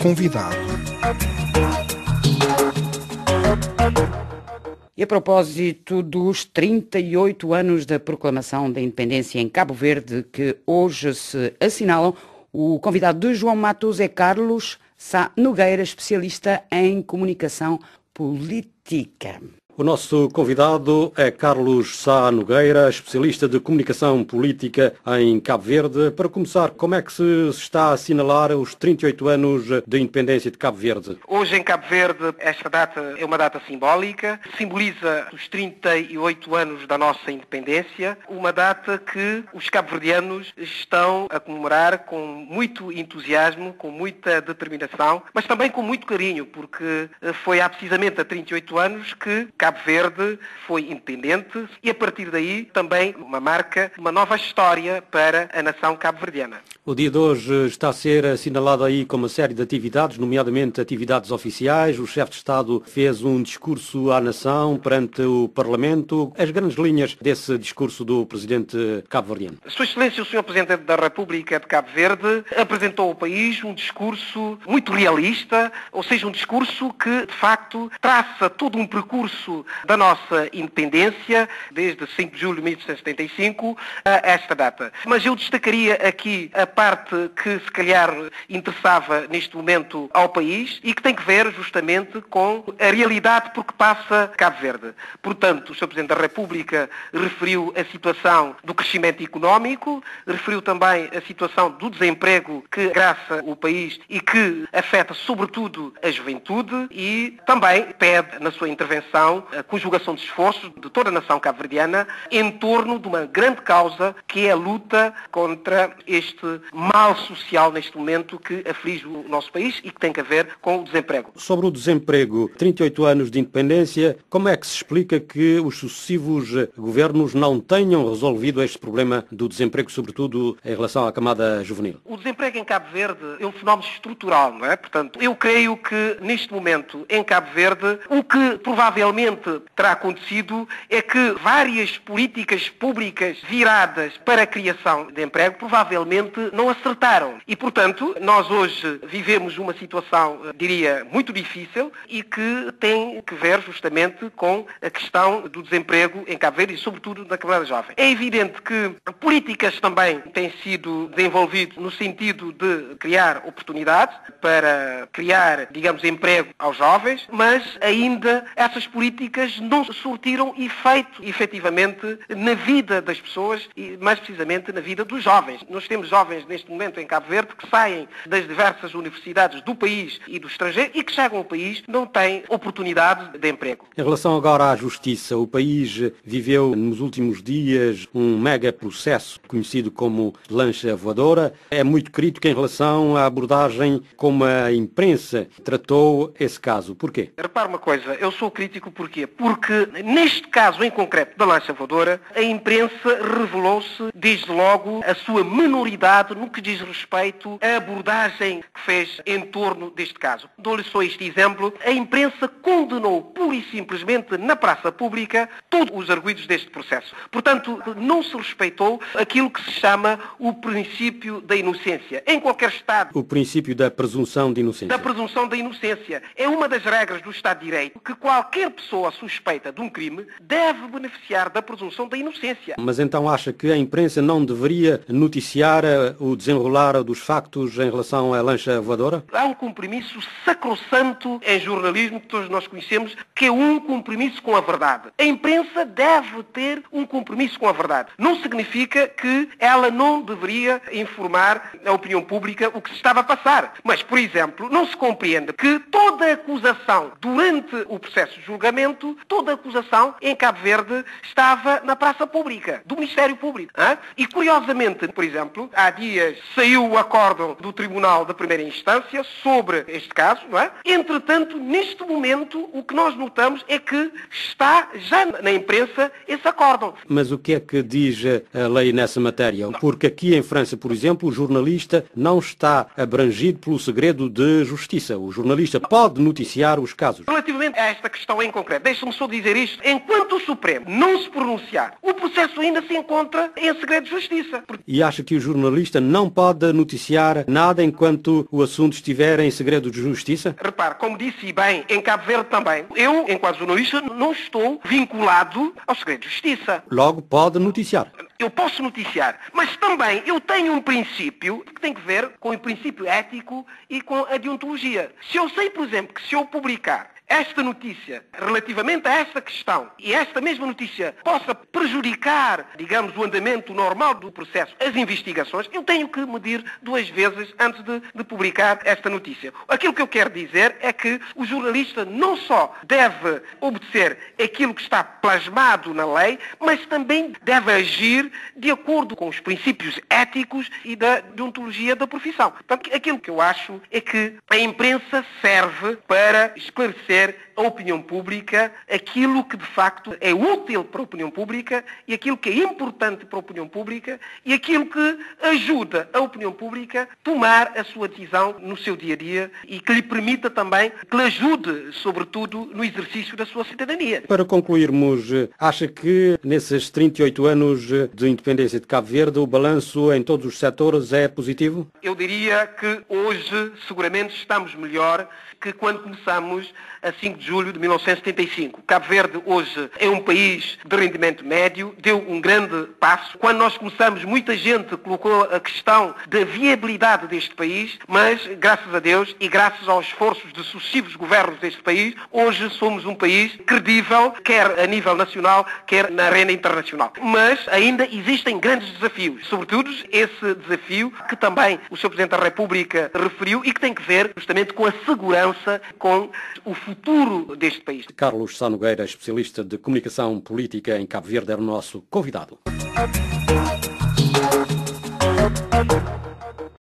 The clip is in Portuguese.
convidado. E a propósito dos 38 anos da proclamação da independência em Cabo Verde, que hoje se assinalam, o convidado de João Matos é Carlos Sá Nogueira, especialista em comunicação política. O nosso convidado é Carlos Sá Nogueira, especialista de comunicação política em Cabo Verde. Para começar, como é que se está a assinalar os 38 anos da independência de Cabo Verde? Hoje em Cabo Verde, esta data é uma data simbólica, simboliza os 38 anos da nossa independência, uma data que os cabo-verdianos estão a comemorar com muito entusiasmo, com muita determinação, mas também com muito carinho, porque foi há precisamente há 38 anos que Cabo Verde foi independente e a partir daí também uma marca, uma nova história para a nação cabo-verdiana. O dia de hoje está a ser assinalado aí com uma série de atividades, nomeadamente atividades oficiais. O chefe de Estado fez um discurso à nação perante o Parlamento. As grandes linhas desse discurso do presidente cabo-verdiano. Sua Excelência, o Sr. Presidente da República de Cabo Verde, apresentou ao país um discurso muito realista, ou seja, um discurso que, de facto, traça todo um percurso da nossa independência, desde 5 de julho de 1875 a esta data. Mas eu destacaria aqui a parte que, se calhar, interessava neste momento ao país e que tem que ver justamente com a realidade por que passa Cabo Verde. Portanto, o Sr. Presidente da República referiu a situação do crescimento económico, referiu também a situação do desemprego que agraça o país e que afeta sobretudo a juventude e também pede na sua intervenção a conjugação de esforços de toda a nação cabo-verdiana em torno de uma grande causa que é a luta contra este mal social neste momento que aflige o nosso país e que tem a ver com o desemprego. Sobre o desemprego, 38 anos de independência, como é que se explica que os sucessivos governos não tenham resolvido este problema do desemprego, sobretudo em relação à camada juvenil? O desemprego em Cabo Verde é um fenómeno estrutural, não é? Portanto, eu creio que neste momento em Cabo Verde o que provavelmente terá acontecido é que várias políticas públicas viradas para a criação de emprego provavelmente não acertaram. E, portanto, nós hoje vivemos uma situação, diria, muito difícil e que tem que ver justamente com a questão do desemprego em Cabo Verde e, sobretudo, da camada jovem. É evidente que políticas também têm sido desenvolvidas no sentido de criar oportunidades para criar, digamos, emprego aos jovens, mas ainda essas políticas não surtiram efeito, efetivamente, na vida das pessoas e, mais precisamente, na vida dos jovens. Nós temos jovens, neste momento, em Cabo Verde, que saem das diversas universidades do país e do estrangeiro e que chegam ao país não têm oportunidade de emprego. Em relação agora à justiça, o país viveu nos últimos dias um mega processo conhecido como lancha voadora. É muito crítico em relação à abordagem como a imprensa tratou esse caso. Porquê? Repare uma coisa, eu sou crítico porquê? Porque neste caso em concreto da lancha voadora, a imprensa revelou-se desde logo a sua minoridade no que diz respeito à abordagem que fez em torno deste caso. Dou-lhe só este exemplo. A imprensa condenou pura e simplesmente na praça pública todos os arguidos deste processo. Portanto, não se respeitou aquilo que se chama o princípio da inocência. Em qualquer Estado... O princípio da presunção de inocência. Da presunção da inocência. É uma das regras do Estado de Direito que qualquer pessoa suspeita de um crime deve beneficiar da presunção da inocência. Mas então acha que a imprensa não deveria noticiar o desenrolar dos factos em relação à lancha voadora? Há um compromisso sacrossanto em jornalismo que todos nós conhecemos, que é um compromisso com a verdade. A imprensa deve ter um compromisso com a verdade. Não significa que ela não deveria informar a opinião pública o que se estava a passar. Mas, por exemplo, não se compreende que toda acusação durante o processo de julgamento, toda acusação em Cabo Verde estava na praça pública, do Ministério Público. E, curiosamente, por exemplo, há dias saiu o acórdão do Tribunal da Primeira Instância sobre este caso, não é? Entretanto, neste momento, o que nós notamos é que está já na imprensa esse acórdão. Mas o que é que diz a lei nessa matéria? Porque aqui em França, por exemplo, o jornalista não está abrangido pelo segredo de justiça. O jornalista pode noticiar os casos. Relativamente a esta questão em concreto, deixe-me só dizer isto. Enquanto o Supremo não se pronunciar, o processo ainda se encontra em segredo de justiça. E acha que o jornalista não pode noticiar nada enquanto o assunto estiver em segredo de justiça? Repare, como disse bem, em Cabo Verde também. Eu, enquanto jornalista, não estou vinculado ao segredo de justiça. Logo pode noticiar. Eu posso noticiar, mas também eu tenho um princípio que tem que ver com o princípio ético e com a deontologia. Se eu sei, por exemplo, que se eu publicar esta notícia relativamente a esta questão e esta mesma notícia possa prejudicar, digamos, o andamento normal do processo, as investigações, eu tenho que medir duas vezes antes de publicar esta notícia. Aquilo que eu quero dizer é que o jornalista não só deve obedecer aquilo que está plasmado na lei, mas também deve agir de acordo com os princípios éticos e da deontologia da profissão. Portanto, aquilo que eu acho é que a imprensa serve para esclarecer a opinião pública aquilo que de facto é útil para a opinião pública e aquilo que é importante para a opinião pública e aquilo que ajuda a opinião pública a tomar a sua decisão no seu dia-a-dia e que lhe permita também, que lhe ajude, sobretudo, no exercício da sua cidadania. Para concluirmos, acha que nesses 38 anos de independência de Cabo Verde o balanço em todos os setores é positivo? Eu diria que hoje seguramente estamos melhor que quando começamos a 5 de julho de 1975. Cabo Verde hoje é um país de rendimento médio, deu um grande passo. Quando nós começamos, muita gente colocou a questão da viabilidade deste país, mas graças a Deus e graças aos esforços de sucessivos governos deste país, hoje somos um país credível, quer a nível nacional, quer na arena internacional. Mas ainda existem grandes desafios, sobretudo esse desafio que também o Sr. Presidente da República referiu e que tem que ver justamente com a segurança, com o futuro deste país. Carlos Sá Nogueira, especialista de comunicação política em Cabo Verde, era o nosso convidado.